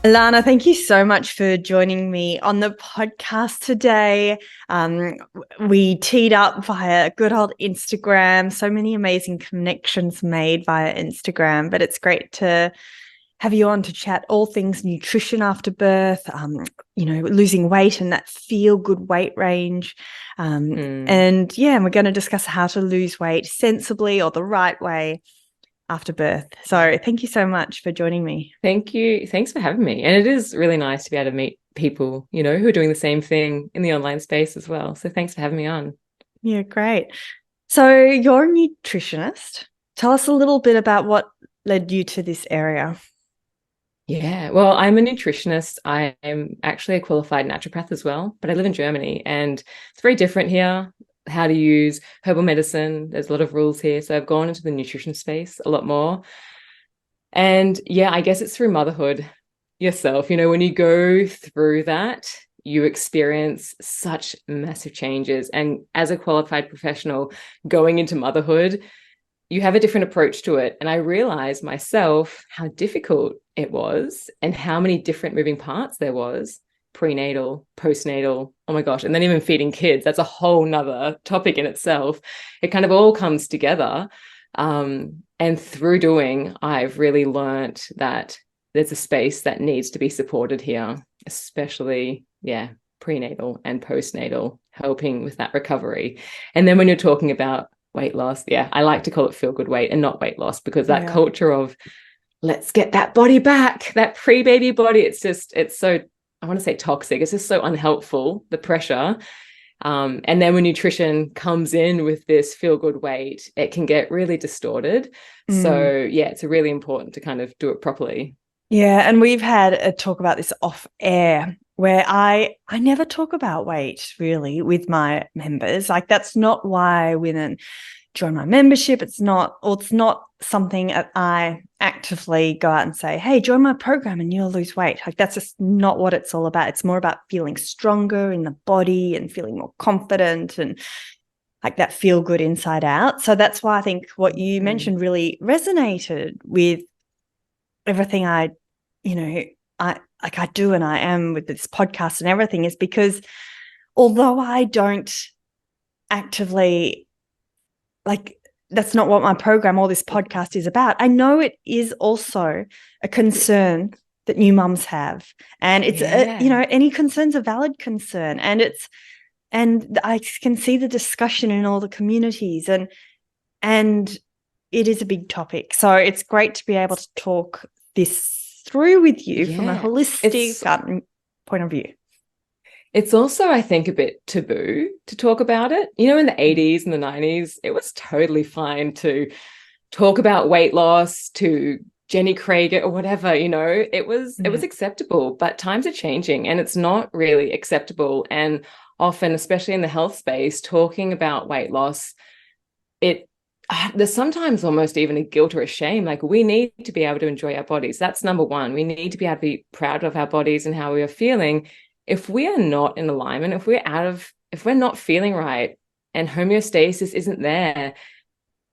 Alana, thank you so much for joining me on the podcast today. We teed up via good old Instagram, so many amazing connections made via Instagram, but it's great to have you on to chat all things nutrition after birth, losing weight and that feel good weight range. And we're going to discuss how to lose weight sensibly or the right way after birth. So thank you so much for joining me. Thank you. Thanks for having me. And it is really nice to be able to meet people, who are doing the same thing in the online space as well. So thanks for having me on. Yeah, great. So you're a nutritionist. Tell us a little bit about what led you to this area. Yeah, well, I'm a nutritionist. I am actually a qualified naturopath as well, but I live in Germany and it's very different here. How to use herbal medicine. There's a lot of rules here. So I've gone into the nutrition space a lot more. And yeah, I guess it's through motherhood yourself. When you go through that, you experience such massive changes. And as a qualified professional going into motherhood, you have a different approach to it. And I realized myself how difficult it was and how many different moving parts there was: prenatal, postnatal, oh my gosh, and then even feeding kids. That's a whole nother topic in itself. It kind of all comes together. And through doing, I've really learnt that there's a space that needs to be supported here, especially, prenatal and postnatal, helping with that recovery. And then when you're talking about weight loss, I like to call it feel good weight and not weight loss, because that culture of let's get that body back, that pre-baby body, it's so, I want to say toxic. It's just so unhelpful, the pressure. And then when nutrition comes in with this feel good weight, it can get really distorted. So it's really important to kind of do it properly. Yeah, and we've had a talk about this off air where I never talk about weight really with my members. Like, that's not why women join my membership. It's not something that I actively go out and say, hey, join my program and you'll lose weight. Like, that's just not what it's all about. It's more about feeling stronger in the body and feeling more confident and like that feel good inside out. So that's why I think what you mentioned really resonated with everything I do and I am with this podcast and everything, is because although I don't actively, like, that's not what my program or this podcast is about, I know it is also a concern that new mums have. And it's, any concern's a valid concern. And I can see the discussion in all the communities and it is a big topic. So it's great to be able to talk this through with you from a holistic point of view. It's also, I think, a bit taboo to talk about it. In the 80s and the 90s, it was totally fine to talk about weight loss, to Jenny Craig or whatever, it was acceptable, but times are changing and it's not really acceptable. And often, especially in the health space, talking about weight loss, there's sometimes almost even a guilt or a shame. Like, we need to be able to enjoy our bodies. That's number one. We need to be able to be proud of our bodies and how we are feeling. If we are not in alignment, if we're not feeling right and homeostasis isn't there,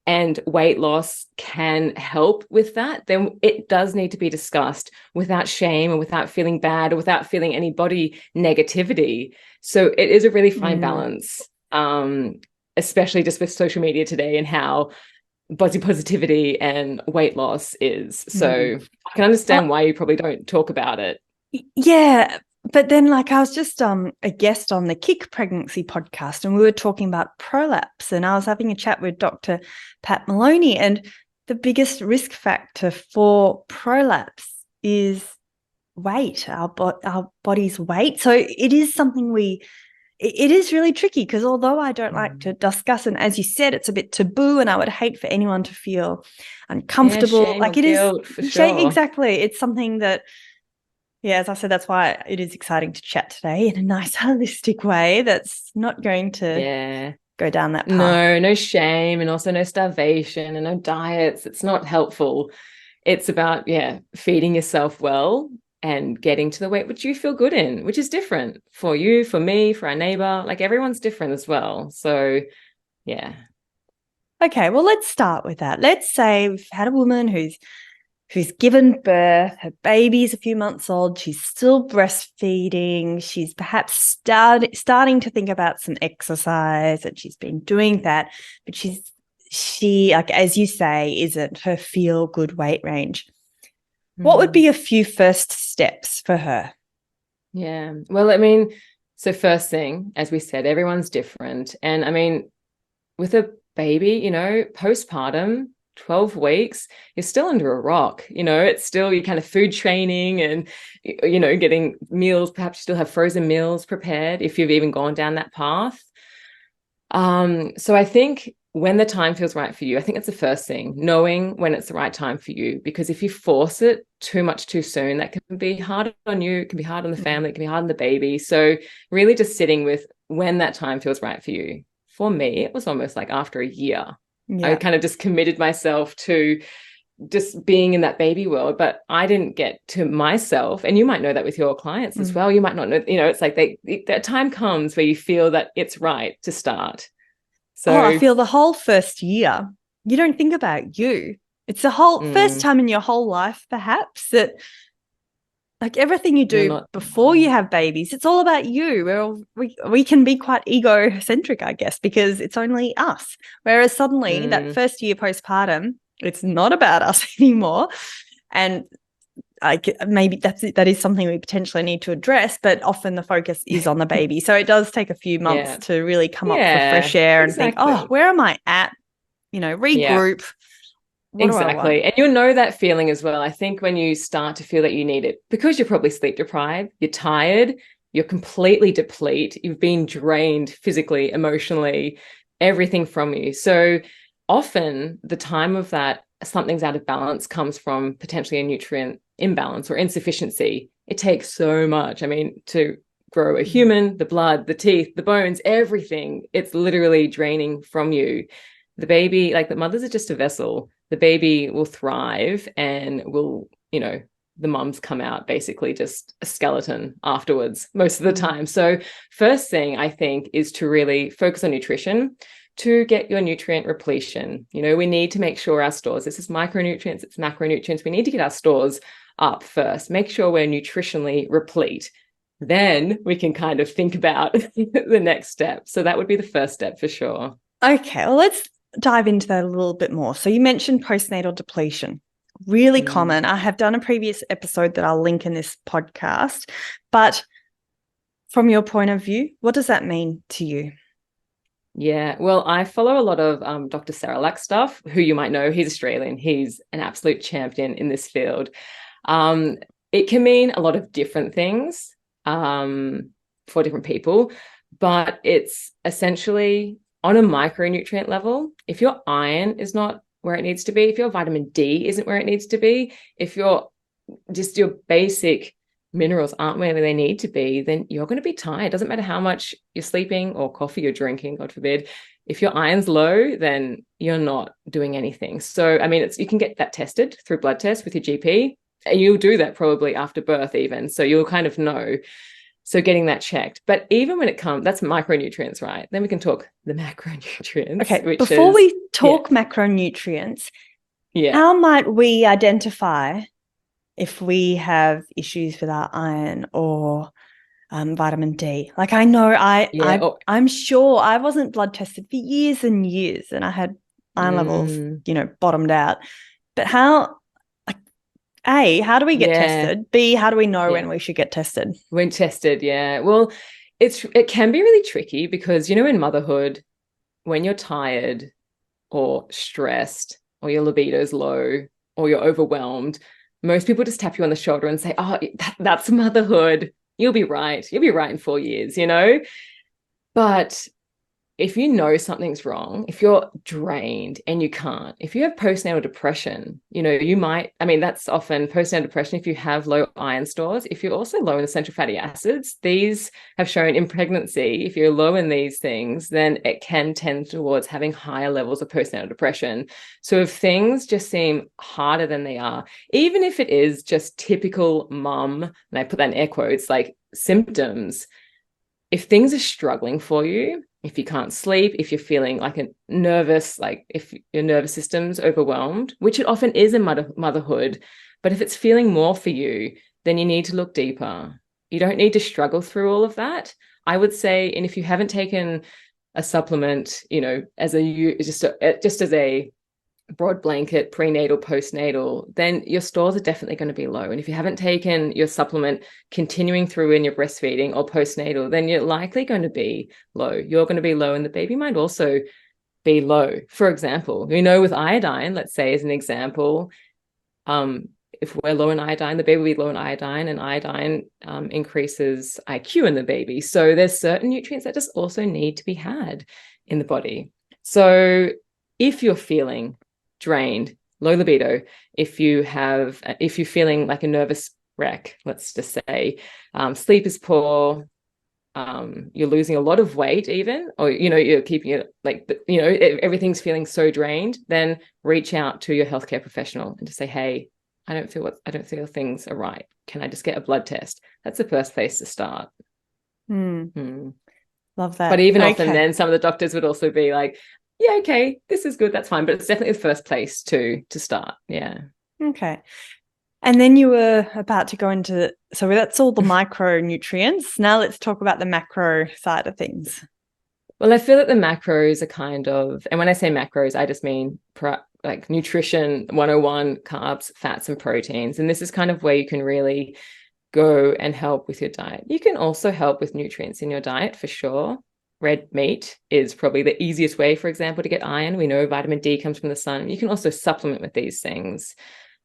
and weight loss can help with that, then it does need to be discussed without shame or without feeling bad or without feeling any body negativity. So it is a really fine balance, especially just with social media today and how body positivity and weight loss is. So I can understand why you probably don't talk about it. Yeah. But then, like, I was just a guest on the Kick Pregnancy podcast and we were talking about prolapse, and I was having a chat with Dr. Pat Maloney, and the biggest risk factor for prolapse is weight, our body's weight. So it is something it is really tricky, because although I don't like to discuss, and as you said, it's a bit taboo and I would hate for anyone to feel uncomfortable. Shame like, or it guilt, is for sure. exactly. It's something that, as I said, that's why it is exciting to chat today in a nice holistic way that's not going to go down that path. No shame, and also no starvation and no diets. It's not helpful. It's about, feeding yourself well and getting to the weight which you feel good in, which is different for you, for me, for our neighbor. Like, everyone's different as well. So, yeah. Okay, well, let's start with that. Let's say we've had a woman who's who's given birth, her baby's a few months old, she's still breastfeeding, she's perhaps starting to think about some exercise, and she's been doing that, but she, like as you say, isn't her feel good weight range. What would be a few first steps for her? Yeah. Well, I mean, so first thing, as we said, everyone's different. And I mean, with a baby, you know, postpartum, 12 weeks, you're still under a rock. You know, it's still you kind of food training and, you know, getting meals. Perhaps you still have frozen meals prepared if you've even gone down that path. So I think when the time feels right for you, I think that's the first thing, knowing when it's the right time for you. Because if you force it too much too soon, that can be hard on you, it can be hard on the family, it can be hard on the baby. So really just sitting with when that time feels right for you. For me, it was almost like after a year. Yeah. I kind of just committed myself to just being in that baby world, but I didn't get to myself. And you might know that with your clients as well. You might not know, you know, it's like that time comes where you feel that it's right to start. So I feel the whole first year, you don't think about you. It's the whole first time in your whole life, perhaps, that like everything you do before you have babies, it's all about you. We can be quite egocentric, I guess, because it's only us. Whereas suddenly that first year postpartum, it's not about us anymore. And maybe that is something we potentially need to address, but often the focus is on the baby. So it does take a few months to really come up for fresh air and think, oh, where am I at? You know, regroup. What do I want? And you'll know that feeling as well. I think when you start to feel that you need it, because you're probably sleep deprived, you're tired, you're completely depleted, you've been drained physically, emotionally, everything from you. So often the time of that something's out of balance comes from potentially a nutrient imbalance or insufficiency. It takes so much. I mean, to grow a human, the blood, the teeth, the bones, everything, it's literally draining from you. The baby, like the mothers are just a vessel. The baby will thrive and will, you know, the mums come out basically just a skeleton afterwards most of the time. So first thing I think is to really focus on nutrition to get your nutrient repletion. You know, we need to make sure our stores, this is micronutrients, it's macronutrients. We need to get our stores up first, make sure we're nutritionally replete. Then we can kind of think about the next step. So that would be the first step for sure. Okay, well, let's dive into that a little bit more. So you mentioned postnatal depletion, really common. I have done a previous episode that I'll link in this podcast, but from your point of view, what does that mean to you? Yeah, well, I follow a lot of Dr. Saralak stuff, who you might know. He's Australian. He's an absolute champion in this field. It can mean a lot of different things for different people, but it's essentially on a micronutrient level. If your iron is not where it needs to be, if your vitamin D isn't where it needs to be, if your basic minerals aren't where they need to be, then you're going to be tired. It doesn't matter how much you're sleeping or coffee you're drinking, God forbid. If your iron's low, then you're not doing anything. So, I mean, you can get that tested through blood tests with your GP. And you'll do that probably after birth even. So you'll kind of know. So getting that checked. But even when it comes, that's micronutrients, right? Then we can talk the macronutrients. Okay, before we talk macronutrients, how might we identify if we have issues with our iron or vitamin D? Like I know I'm sure I wasn't blood tested for years and years and I had iron levels, you know, bottomed out. But how do we get tested? B, how do we know when we should get tested? When tested, yeah. Well, it can be really tricky because, you know, in motherhood, when you're tired or stressed or your libido's low or you're overwhelmed, most people just tap you on the shoulder and say, oh, that's motherhood. You'll be right. You'll be right in 4 years, you know? But if you know something's wrong, if you're drained and you can't, if you have postnatal depression, you know, you might, I mean, that's often postnatal depression if you have low iron stores. If you're also low in essential fatty acids, these have shown in pregnancy, if you're low in these things, then it can tend towards having higher levels of postnatal depression. So if things just seem harder than they are, even if it is just typical mum, and I put that in air quotes, like symptoms, if things are struggling for you, if you can't sleep, if you're feeling like a nervous, like if your nervous system's overwhelmed, which it often is in motherhood, but if it's feeling more for you, then you need to look deeper. You don't need to struggle through all of that, I would say. And if you haven't taken a supplement, as as a broad blanket, prenatal, postnatal, then your stores are definitely going to be low. And if you haven't taken your supplement continuing through in your breastfeeding or postnatal, then you're likely going to be low. You're going to be low, and the baby might also be low. For example, with iodine, let's say as an example, if we're low in iodine, the baby will be low in iodine, and iodine increases IQ in the baby. So there's certain nutrients that just also need to be had in the body. So if you're feeling drained, low libido, if you're feeling like a nervous wreck, let's just say, sleep is poor, you're losing a lot of weight even, or you're keeping it like, everything's feeling so drained, then reach out to your healthcare professional and just say, hey, I don't feel things are right. Can I just get a blood test? That's the first place to start. Love that. But even often then some of the doctors would also be like, yeah, okay, this is good, that's fine, but it's definitely the first place to start. Yeah. Okay. And then you were about to go into, so that's all the micronutrients. Now let's talk about the macro side of things. Well, I feel that the macros are kind of, and when I say macros, I just mean like nutrition 101, carbs, fats, and proteins. And this is kind of where you can really go and help with your diet. You can also help with nutrients in your diet for sure. Red meat is probably the easiest way, for example, to get iron. We know vitamin D comes from the sun. You can also supplement with these things.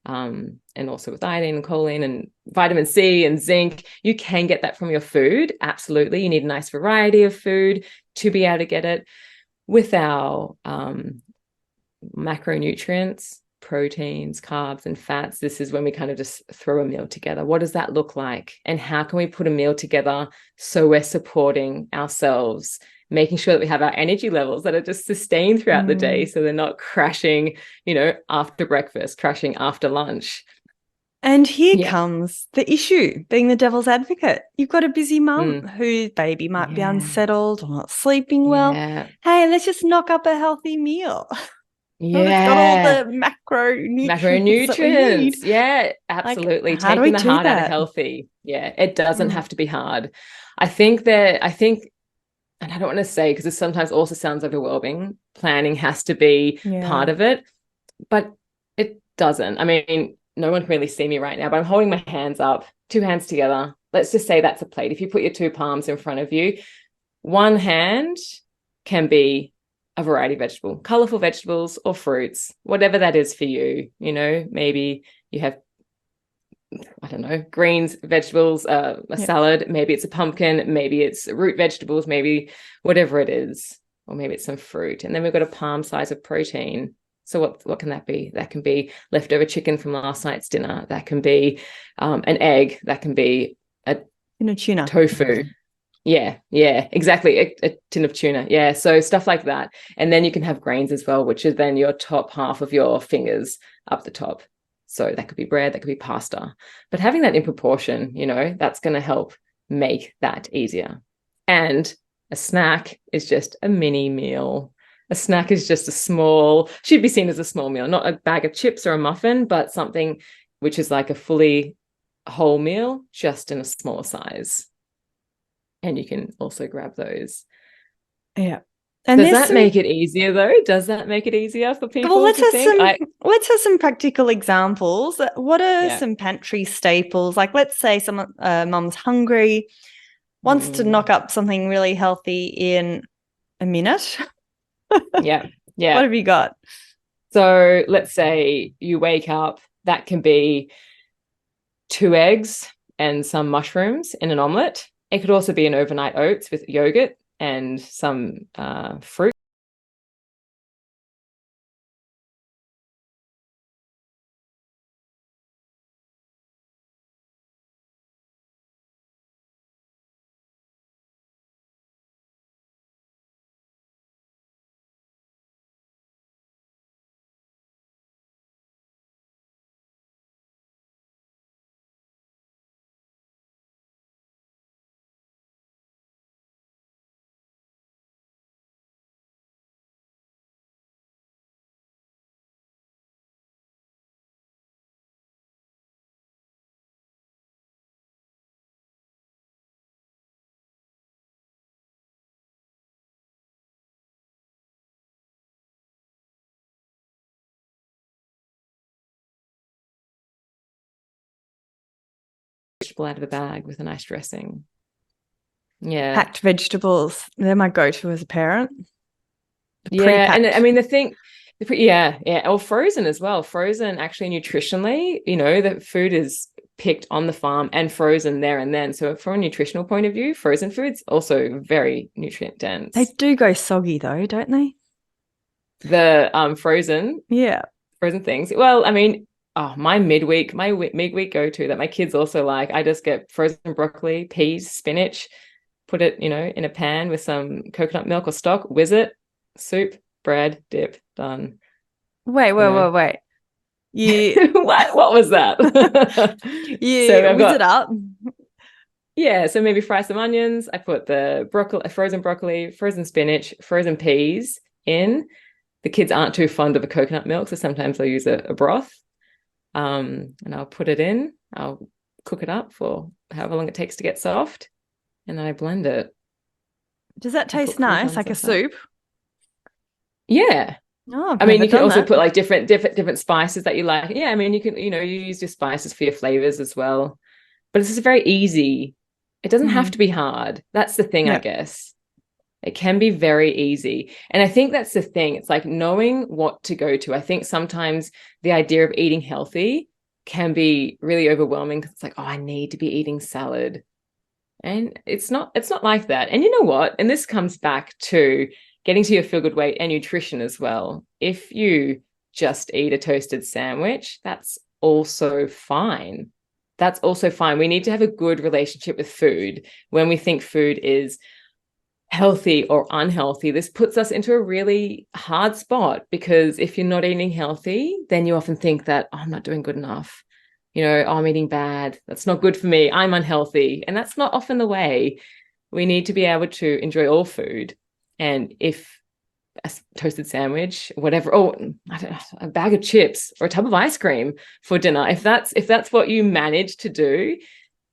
And also with iodine and choline and vitamin C and zinc. You can get that from your food. Absolutely. You need a nice variety of food to be able to get it. With our macronutrients, proteins, carbs, and fats, this is when we kind of just throw a meal together. What does that look like? And how can we put a meal together so we're supporting ourselves, making sure that we have our energy levels that are just sustained throughout the day, so they're not crashing, after breakfast, crashing after lunch. And here comes the issue, being the devil's advocate. You've got a busy mum whose baby might be unsettled or not sleeping well. Hey, let's just knock up a healthy meal. Yeah. Well, it's got all the macronutrients that we need. Yeah, absolutely. Like, how do Taking we the do heart out of that? healthy. Yeah, it doesn't have to be hard. I think, and I don't want to say, because it sometimes also sounds overwhelming, planning has to be part of it, but it doesn't. I mean, no one can really see me right now, but I'm holding my hands up, 2 hands together. Let's just say that's a plate. If you put your 2 palms in front of you, one hand can be a variety of vegetable, colorful vegetables or fruits, whatever that is for you. Maybe you have, I don't know, greens, vegetables, a salad, maybe it's a pumpkin, maybe it's root vegetables, maybe whatever it is, or maybe it's some fruit. And then we've got a palm size of protein. So what can that be? That can be leftover chicken from last night's dinner. That can be an egg. That can be a tuna. Tofu. Yeah, exactly. A tin of tuna. Yeah, so stuff like that. And then you can have grains as well, which is then your top half of your fingers up the top. So that could be bread, that could be pasta. But having that in proportion, that's going to help make that easier. And a snack is just a mini meal. A snack is just should be seen as a small meal, not a bag of chips or a muffin, but something which is like a fully whole meal, just in a smaller size. And you can also grab those. Yeah. And does that make it easier though? Does that make it easier for people? Well, let's have some practical examples. What are some pantry staples? Like, let's say someone, mum's hungry, wants to knock up something really healthy in a minute. Yeah. What have you got? So let's say you wake up, that can be 2 eggs and some mushrooms in an omelette. It could also be an overnight oats with yogurt and some fruit. vegetable out of a bag with a nice dressing. Yeah. Packed vegetables, they're my go-to as a parent. Yeah, and I mean or frozen as well. Frozen, actually, nutritionally, the food is picked on the farm and frozen there and then. So from a nutritional point of view, frozen food's also very nutrient dense. They do go soggy though, don't they? The frozen things. Well, I mean, my midweek go-to that my kids also like, I just get frozen broccoli, peas, spinach, put it, in a pan with some coconut milk or stock, whiz it, soup, bread, dip, done. Wait. What was that? So whiz it up. Yeah, so maybe fry some onions. I put the frozen broccoli, frozen spinach, frozen peas in. The kids aren't too fond of a coconut milk, so sometimes I'll use a broth. And I'll put it in. I'll cook it up for however long it takes to get soft, and then I blend it. Does that taste nice, like a soup? Yeah. Oh, I mean, you can also put like different spices that you like. Yeah, I mean, you can, you use your spices for your flavors as well. But it's just very easy. It doesn't have to be hard. That's the thing, I guess. It can be very easy. And I think that's the thing. It's like knowing what to go to. I think sometimes the idea of eating healthy can be really overwhelming because it's like, oh, I need to be eating salad. And it's not like that. And you know what? And this comes back to getting to your feel-good weight and nutrition as well. If you just eat a toasted sandwich, that's also fine. That's also fine. We need to have a good relationship with food. When we think food is healthy or unhealthy, this puts us into a really hard spot, because if you're not eating healthy, then you often think that, oh, I'm not doing good enough. I'm eating bad. That's not good for me. I'm unhealthy. And that's not often the way. We need to be able to enjoy all food. And if a toasted sandwich, whatever, I don't know, a bag of chips or a tub of ice cream for dinner, if that's what you manage to do,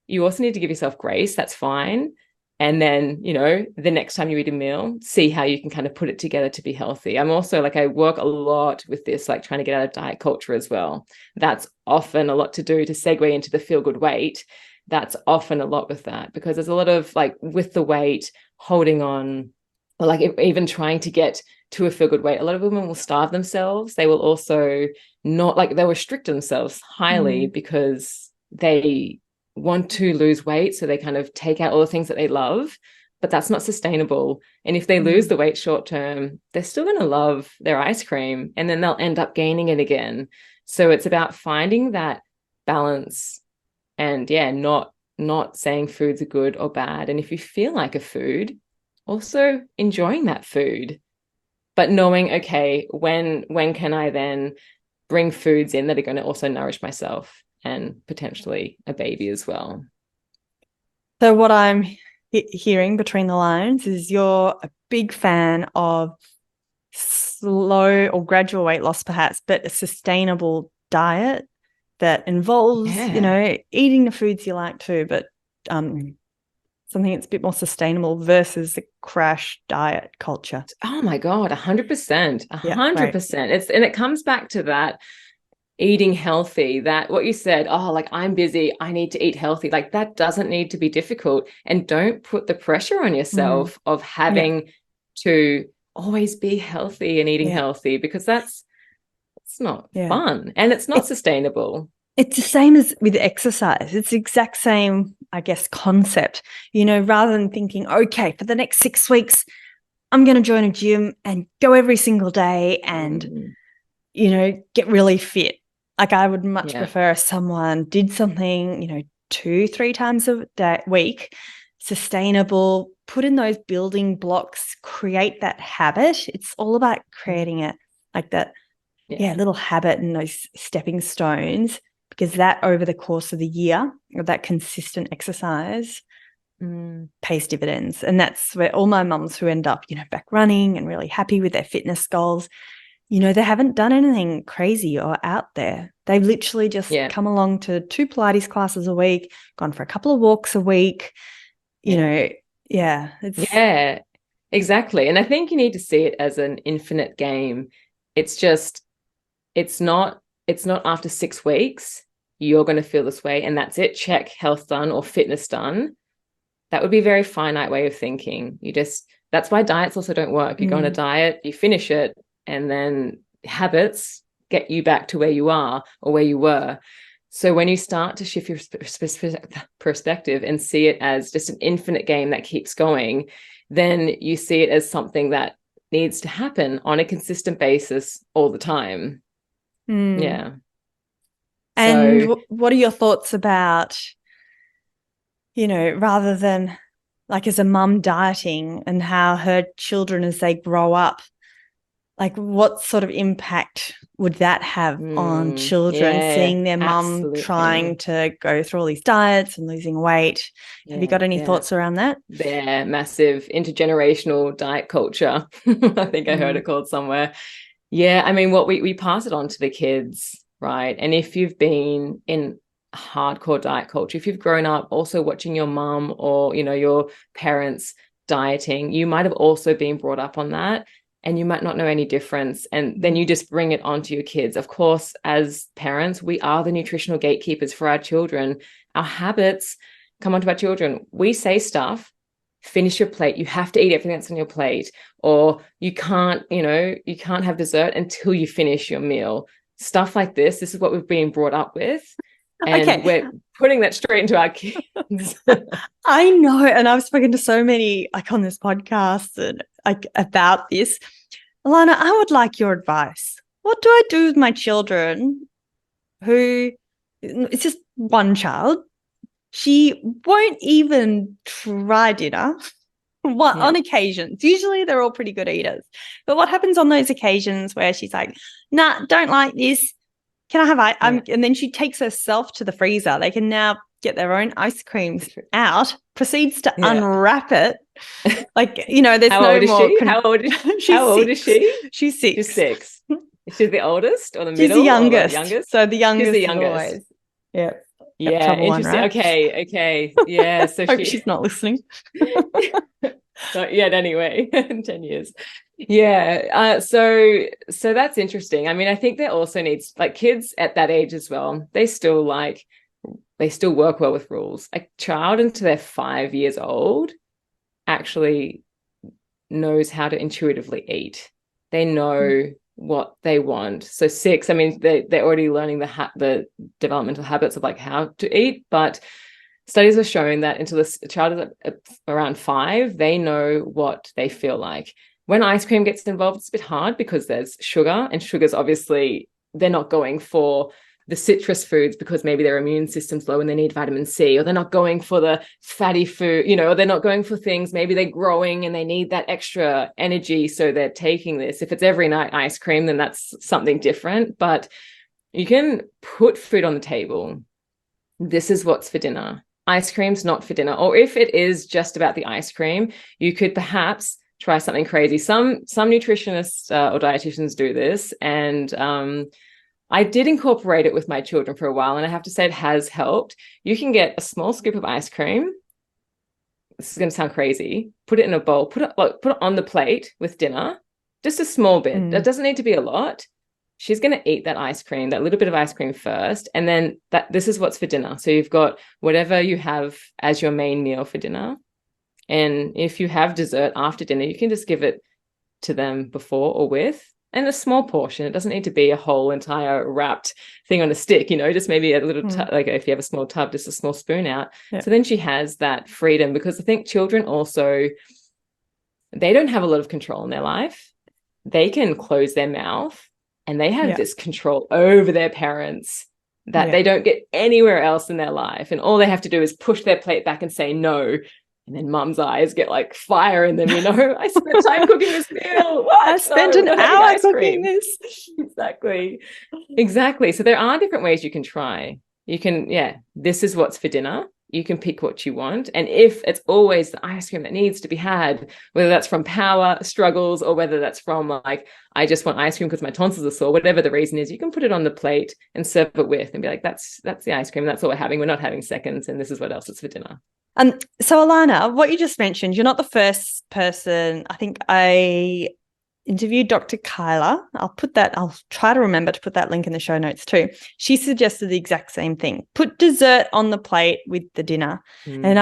you also need to give yourself grace. That's fine. And then, the next time you eat a meal, see how you can kind of put it together to be healthy. I'm also I work a lot with this, like trying to get out of diet culture as well. That's often a lot to do to segue into the feel good weight. That's often a lot with that, because there's a lot of with the weight, holding on, or even trying to get to a feel good weight. A lot of women will starve themselves. They will also they'll restrict themselves highly because they want to lose weight, so they kind of take out all the things that they love, but that's not sustainable. And if they lose the weight short term, they're still going to love their ice cream, and then they'll end up gaining it again. So it's about finding that balance, and not saying foods are good or bad. And if you feel like a food, also enjoying that food, but knowing, okay, when can I then bring foods in that are going to also nourish myself and potentially a baby as well. So what I'm hearing between the lines is you're a big fan of slow or gradual weight loss, perhaps, but a sustainable diet that involves, eating the foods you like to, but something that's a bit more sustainable versus the crash diet culture. Oh my God, 100%, 100%. And it comes back to that eating healthy, that what you said, I'm busy, I need to eat healthy. That doesn't need to be difficult. And don't put the pressure on yourself of having to always be healthy and eating healthy, because it's not fun, and it's not sustainable. It's the same as with exercise. It's the exact same, I guess, concept. Rather than thinking, okay, for the next 6 weeks, I'm going to join a gym and go every single day and, get really fit. I would much prefer if someone did something, 2-3 times a week, sustainable, put in those building blocks, create that habit. It's all about creating it like that, little habit and those stepping stones, because that over the course of the year, of that consistent exercise pays dividends. And that's where all my mums who end up, back running and really happy with their fitness goals, they haven't done anything crazy or out there. They've literally just come along to 2 Pilates classes a week, gone for a couple of walks a week, exactly. And I think you need to see it as an infinite game. It's not after 6 weeks, you're going to feel this way and that's it, check, health done or fitness done. That would be a very finite way of thinking. That's why diets also don't work. You go on a diet, you finish it, and then habits get you back to where you are or where you were. So when you start to shift your perspective and see it as just an infinite game that keeps going, then you see it as something that needs to happen on a consistent basis all the time. Yeah. And so, what are your thoughts about, rather than like as a mum dieting and how her children as they grow up, like what sort of impact would that have on children, seeing their mum trying to go through all these diets and losing weight? Have you got any thoughts around that? Yeah, massive intergenerational diet culture. I think I heard it called somewhere. Yeah, I mean, what we pass it on to the kids, right? And if you've been in hardcore diet culture, if you've grown up also watching your mum or, your parents dieting, you might have also been brought up on that. And you might not know any difference. And then you just bring it onto your kids. Of course, as parents, we are the nutritional gatekeepers for our children. Our habits come onto our children. We say stuff, finish your plate. You have to eat everything that's on your plate. Or you can't have dessert until you finish your meal. Stuff like this. This is what we've been brought up with. And we're putting that straight into our kids. I know. And I've spoken to so many on this podcast and about this. Alana, I would like your advice. What do I do with my children who, it's just one child, she won't even try dinner on occasions. Usually they're all pretty good eaters. But what happens on those occasions where she's like, nah, don't like this. Can I have ice? And then she takes herself to the freezer. They can now get their own ice creams out, proceeds to unwrap it. There's How no old is more. She? How old is she? She's 6. She's 6. Is she the oldest or the She's middle? The youngest. Or the youngest? So the youngest. She's the youngest. Always. Yeah. Yeah. Interesting. One, right? Okay. Yeah. So Hope she's not listening. Not yet, anyway. In 10 years. Yeah. So that's interesting. I mean, I think there also needs, kids at that age as well, they still work well with rules. A child until they're 5 years old actually knows how to intuitively eat. They know what they want. So 6, I mean, they're already learning the developmental habits of how to eat, but studies are showing that until a child is around 5, they know what they feel like. When ice cream gets involved, it's a bit hard because there's sugar, and sugar's obviously, they're not going for the citrus foods because maybe their immune system's low and they need vitamin C, or they're not going for the fatty food, or they're not going for things, maybe they're growing and they need that extra energy, so they're taking this. If it's every night ice cream, then that's something different. But you can put food on the table. This is what's for dinner. Ice cream's not for dinner. Or if it is just about the ice cream, you could perhaps try something crazy. Some nutritionists or dietitians do this, and I did incorporate it with my children for a while, and I have to say it has helped. You can get a small scoop of ice cream. This is going to sound crazy. Put it in a bowl. Put it on the plate with dinner. Just a small bit. That doesn't need to be a lot. She's going to eat that ice cream, that little bit of ice cream first, and then this is what's for dinner. So you've got whatever you have as your main meal for dinner. And if you have dessert after dinner, you can just give it to them before or with, and a small portion. It doesn't need to be a whole entire wrapped thing on a stick, just maybe a little, if you have a small tub, just a small spoon out. Yeah. So then she has that freedom, because I think children also, they don't have a lot of control in their life. They can close their mouth, and they have this control over their parents that they don't get anywhere else in their life. And all they have to do is push their plate back and say no. And then mum's eyes get fire in them, I spent time cooking this meal. What? I spent an hour cooking this. Exactly. So there are different ways you can try. You can, this is what's for dinner. You can pick what you want. And if it's always the ice cream that needs to be had, whether that's from power struggles or whether that's from I just want ice cream because my tonsils are sore, whatever the reason is, you can put it on the plate and serve it with and be like, that's the ice cream. That's all we're having. We're not having seconds. And this is what else is for dinner. So Alana, what you just mentioned, you're not the first person. I think I interviewed Dr. Kyla. I'll try to remember to put that link in the show notes too. She suggested the exact same thing. Put dessert on the plate with the dinner. And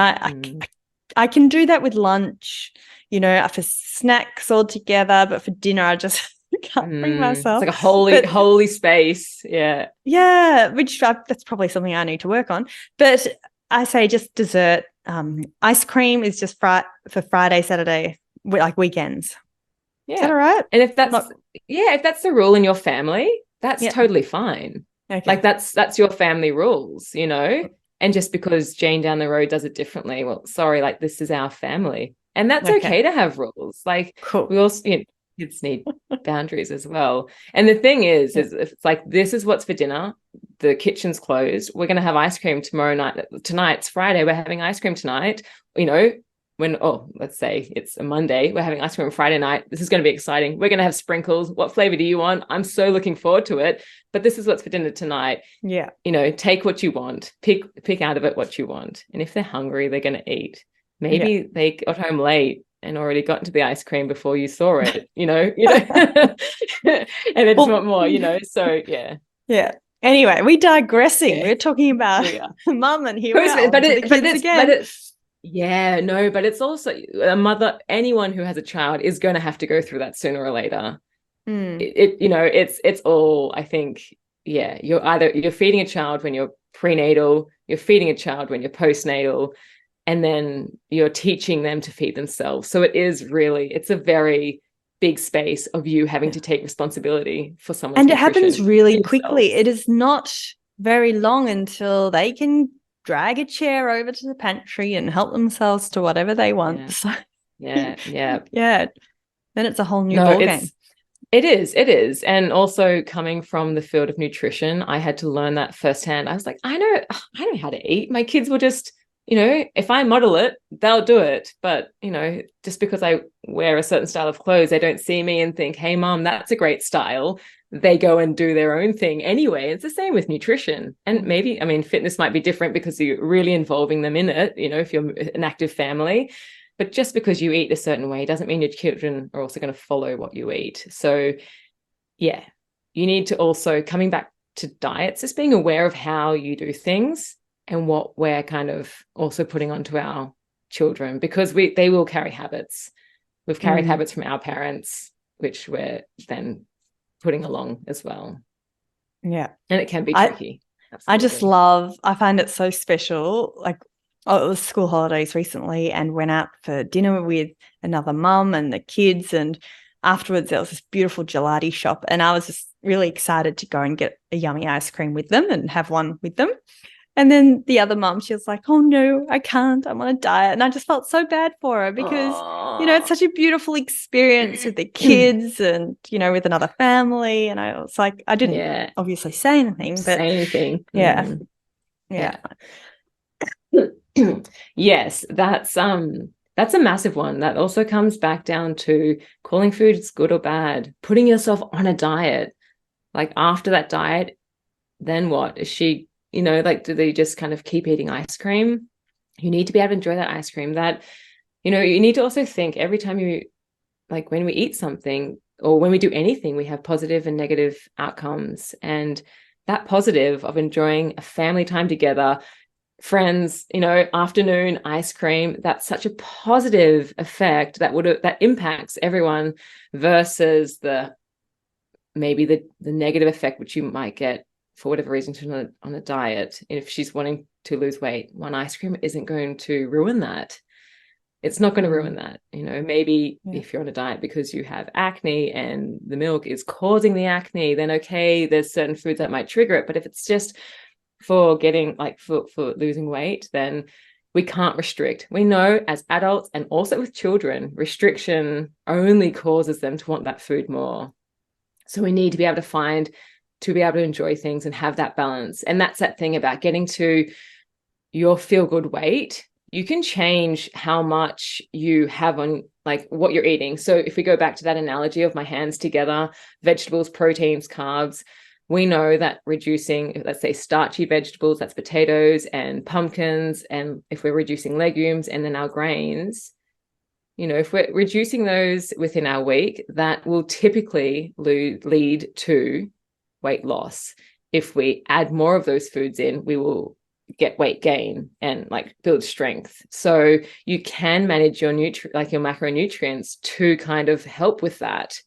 I can do that with lunch, for snacks all together, but for dinner, I just can't bring myself. It's like a holy space. Yeah. Yeah, that's probably something I need to work on. But I say just dessert. Ice cream is just for Friday, Saturday, like weekends. Yeah. Is that all right? And if that's the rule in your family, that's totally fine. Okay. Like that's your family rules, And just because Jane down the road does it differently, well, sorry, like this is our family. And that's okay to have rules. Like cool. We also, kids need boundaries as well. And the thing is if it's like, this is what's for dinner, the kitchen's closed, we're going to have ice cream tomorrow night. Tonight's Friday, we're having ice cream tonight, let's say it's a Monday, we're having ice cream on Friday night. This is going to be exciting. We're going to have sprinkles. What flavor do you want? I'm so looking forward to it. But this is what's for dinner tonight. Yeah. Take what you want. Pick out of it what you want. And if they're hungry, they're going to eat. Maybe they got home late and already got into the ice cream before you saw it, and they just want more, so yeah. Yeah. Anyway, we're digressing. Yeah. We're talking about mum, and here we are. But it's also a mother. Anyone who has a child is going to have to go through that sooner or later. It's all, I think. Yeah, you're feeding a child when you're prenatal, you're feeding a child when you're postnatal, and then you're teaching them to feed themselves. So it's a very big space of you having to take responsibility for someone's and it happens really quickly. It is not very long until they can drag a chair over to the pantry and help themselves to whatever they want. Yeah. Then it's a whole new ballgame. It is. And also coming from the field of nutrition, I had to learn that firsthand. I was like, I know how to eat. My kids will just, if I model it, they'll do it. But, just because I wear a certain style of clothes, they don't see me and think, hey, mom, that's a great style. They go and do their own thing anyway. It's the same with nutrition. And maybe, fitness might be different because you're really involving them in it, if you're an active family. But just because you eat a certain way doesn't mean your children are also going to follow what you eat. So, yeah, you need to also, coming back to diets, just being aware of how you do things and what we're kind of also putting onto our children, because they will carry habits. We've carried habits from our parents, which we're then putting along as well. Yeah. And it can be tricky. I find it so special. Like, it was school holidays recently and went out for dinner with another mum and the kids. And afterwards, there was this beautiful gelati shop. And I was just really excited to go and get a yummy ice cream with them and have one with them. And then the other mum, she was like, oh, no, I can't. I'm on a diet. And I just felt so bad for her because, it's such a beautiful experience with the kids and, with another family. And I was like, I didn't obviously say anything. Yeah. Yes, that's a massive one. That also comes back down to calling foods good or bad, putting yourself on a diet. Like after that diet, then what? Is she, do they just kind of keep eating ice cream? You need to be able to enjoy that ice cream. That, you need to also think every time when we eat something or when we do anything, we have positive and negative outcomes. And that positive of enjoying a family time together, friends, afternoon ice cream, that's such a positive effect that impacts everyone versus maybe the negative effect which you might get for whatever reason on a diet. If she's wanting to lose weight, one ice cream isn't going to ruin that. It's not going to ruin that. Maybe if you're on a diet because you have acne and the milk is causing the acne, then okay, there's certain foods that might trigger it. But if it's just for getting for losing weight, then we can't restrict. We know as adults and also with children, restriction only causes them to want that food more. So we need to be able to enjoy things and have that balance. And that's that thing about getting to your feel good weight. You can change how much you have on what you're eating. So if we go back to that analogy of my hands together, vegetables, proteins, carbs, we know that reducing, let's say, starchy vegetables, that's potatoes and pumpkins, and if we're reducing legumes and then our grains, If we're reducing those within our week, that will typically lead to weight loss. If we add more of those foods in, we will get weight gain and like build strength. So you can manage your your macronutrients to kind of help with that.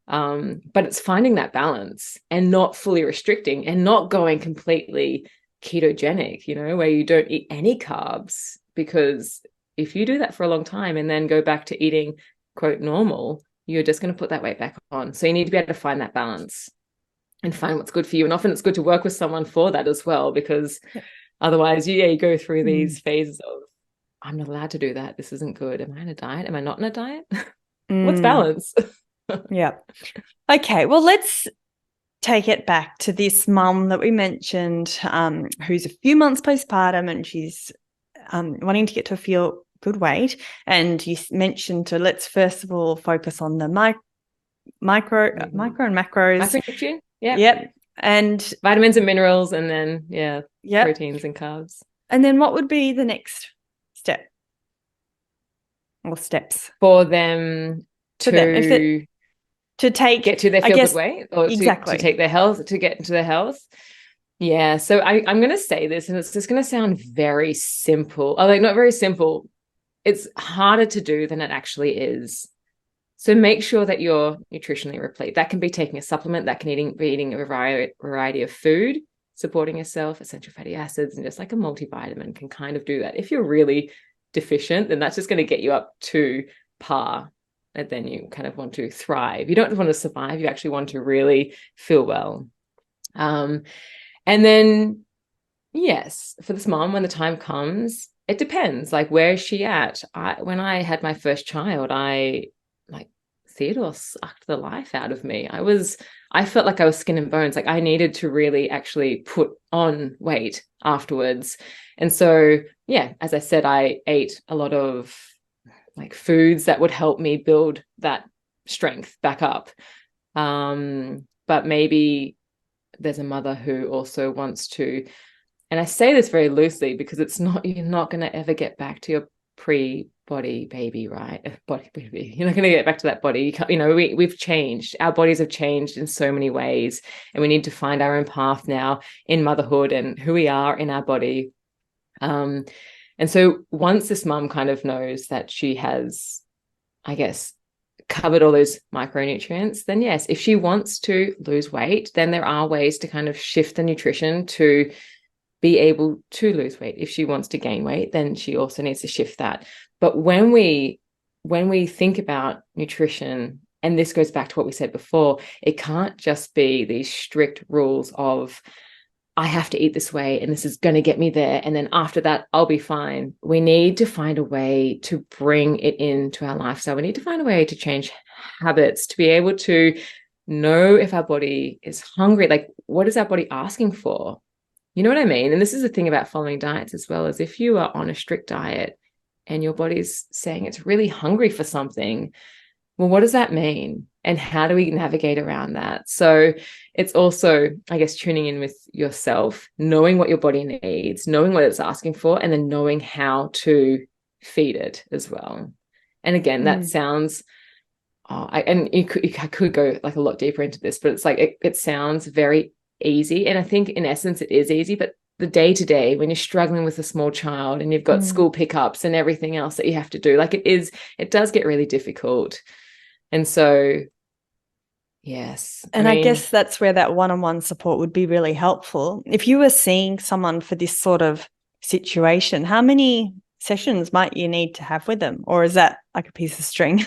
But it's finding that balance and not fully restricting and not going completely ketogenic, where you don't eat any carbs, because if you do that for a long time and then go back to eating quote normal, you're just going to put that weight back on. So you need to be able to find that balance and find what's good for you. And often it's good to work with someone for that as well, because otherwise you go through these phases of, I'm not allowed to do that. This isn't good. Am I in a diet? Am I not in a diet? What's balance? Yeah. Okay. Well, let's take it back to this mum that we mentioned, who's a few months postpartum, and she's wanting to get to a good weight. And you mentioned let's first of all focus on the micro and macros. Macronutrient. Yeah. Yep. And vitamins and minerals, and then proteins and carbs. And then what would be the next step or steps for them to get to their feel-good weight, or to take their health, to get into their health? Yeah. So I'm going to say this, and it's just going to sound very simple. Not very simple. It's harder to do than it actually is. So make sure that you're nutritionally replete. That can be taking a supplement. That can be eating a variety of food, supporting yourself, essential fatty acids, and just like a multivitamin can kind of do that. If you're really deficient, then that's just going to get you up to par. And then you kind of want to thrive. You don't want to survive. You actually want to really feel well. And then, yes, for this mom, when the time comes, it depends. Like, where is she at? When I had my first child, Theodore sucked the life out of me. I felt like I was skin and bones. Like, I needed to really actually put on weight afterwards. And so, yeah, as I said, I ate a lot of foods that would help me build that strength back up. But maybe there's a mother who also wants to, and I say this very loosely because you're not going to ever get back to your pre-body baby, right? Body baby. You're not going to get back to that body. We've changed. Our bodies have changed in so many ways, and we need to find our own path now in motherhood and who we are in our body. And so once this mum kind of knows that she has, I guess, covered all those micronutrients, then yes, if she wants to lose weight, then there are ways to kind of shift the nutrition to be able to lose weight. If she wants to gain weight, then she also needs to shift that. But when we think about nutrition, and this goes back to what we said before, it can't just be these strict rules of, I have to eat this way and this is going to get me there, and then after that I'll be fine. We need to find a way to bring it into our lifestyle. We need to find a way to change habits, to be able to know if our body is hungry. Like, what is our body asking for? You know what I mean? And this is the thing about following diets as well, is if you are on a strict diet and your body's saying it's really hungry for something, well, what does that mean? And how do we navigate around that? So it's also, I guess, tuning in with yourself, knowing what your body needs, knowing what it's asking for, and then knowing how to feed it as well. And again, that sounds, I could go like a lot deeper into this, but it's like, it sounds very easy. And I think in essence it is easy, but the day-to-day, when you're struggling with a small child and you've got school pickups and everything else that you have to do, like it does get really difficult. And so, yes. I guess that's where that one-on-one support would be really helpful. If you were seeing someone for this sort of situation, how many sessions might you need to have with them? Or is that like a piece of string?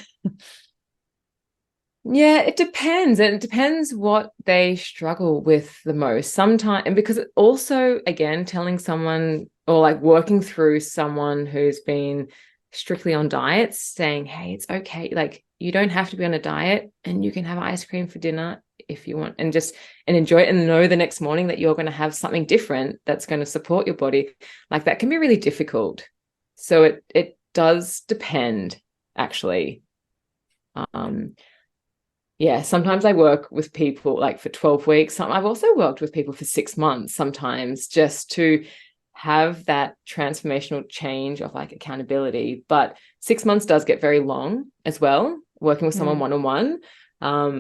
Yeah, it depends. And it depends what they struggle with the most sometimes. And because also, again, telling someone or like working through someone who's been strictly on diets, saying, hey, it's okay. Like, you don't have to be on a diet, and you can have ice cream for dinner if you want, and enjoy it, and know the next morning that you're going to have something different that's going to support your body. Like, that can be really difficult. So it does depend, actually. Yeah, sometimes I work with people like for 12 weeks. I've also worked with people for 6 months sometimes, just to have that transformational change of like accountability. But 6 months does get very long as well, working with someone one-on-one.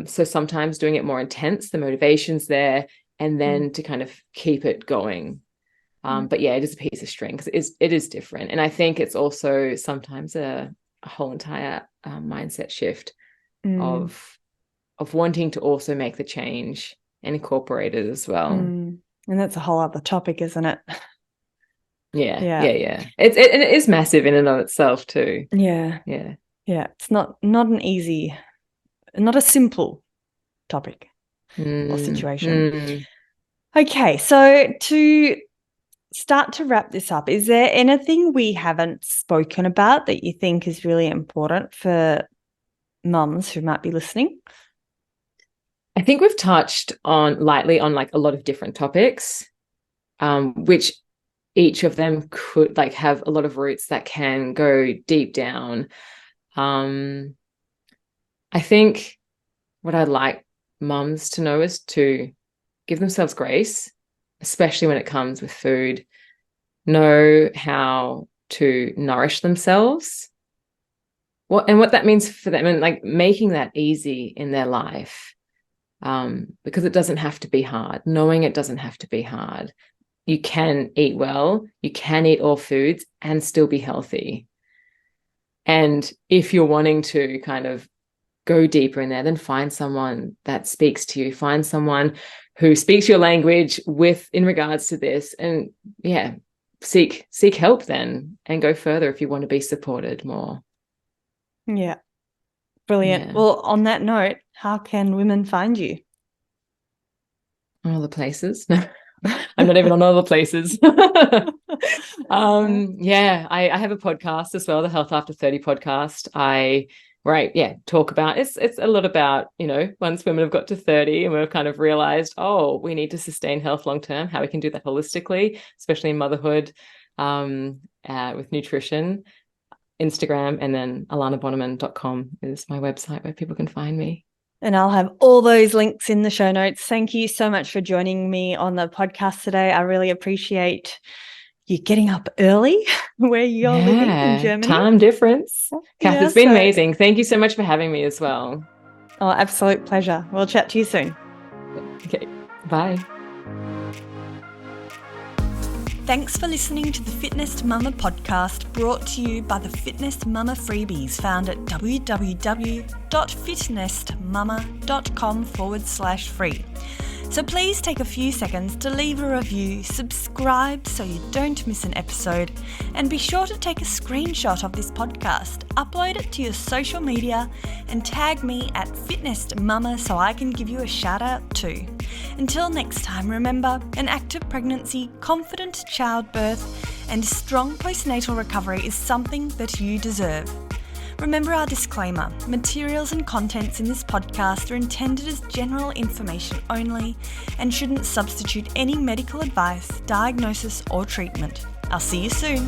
So sometimes doing it more intense, the motivation's there, and then to kind of keep it going. But yeah, it is a piece of string because it is different. And I think it's also sometimes a whole entire mindset shift of wanting to also make the change and incorporate it as well. And that's a whole other topic, isn't it? Yeah. It is massive in and of itself too. Yeah. It's not an easy, not a simple topic or situation. Okay, so to start to wrap this up, is there anything we haven't spoken about that you think is really important for mums who might be listening? I think we've touched lightly on like a lot of different topics, which each of them could like have a lot of roots that can go deep down. I think what I'd like mums to know is to give themselves grace, especially when it comes with food. Know how to nourish themselves. What that means for them, and like making that easy in their life. Because it doesn't have to be hard. Knowing it doesn't have to be hard. You can eat well, you can eat all foods and still be healthy. And if you're wanting to kind of go deeper in there, then find someone that speaks to you, find someone who speaks your language in regards to this, and seek help then, and go further if you want to be supported more. Yeah. Brilliant. Yeah. Well, on that note, how can women find you? All the places. I'm not even on all the places. I have a podcast as well, the Health After 30 podcast. Talk about it's a lot about, once women have got to 30 and we've kind of realized, we need to sustain health long term, how we can do that holistically, especially in motherhood, with nutrition. Instagram, and then alanabonnemann.com is my website where people can find me. And I'll have all those links in the show notes. Thank you so much for joining me on the podcast today. I really appreciate you getting up early where you're living in Germany. Time difference. Kath, it's been amazing. Thank you so much for having me as well. Oh, absolute pleasure. We'll chat to you soon. Okay, bye. Thanks for listening to the Fitness Mama podcast, brought to you by the Fitness Mama freebies found at www.fitnessmama.com/free. So please take a few seconds to leave a review, subscribe so you don't miss an episode, and be sure to take a screenshot of this podcast, upload it to your social media, and tag me at Fitness Mama so I can give you a shout out too. Until next time, remember, an active pregnancy, confident childbirth, and strong postnatal recovery is something that you deserve. Remember our disclaimer, materials and contents in this podcast are intended as general information only and shouldn't substitute any medical advice, diagnosis, or treatment. I'll see you soon.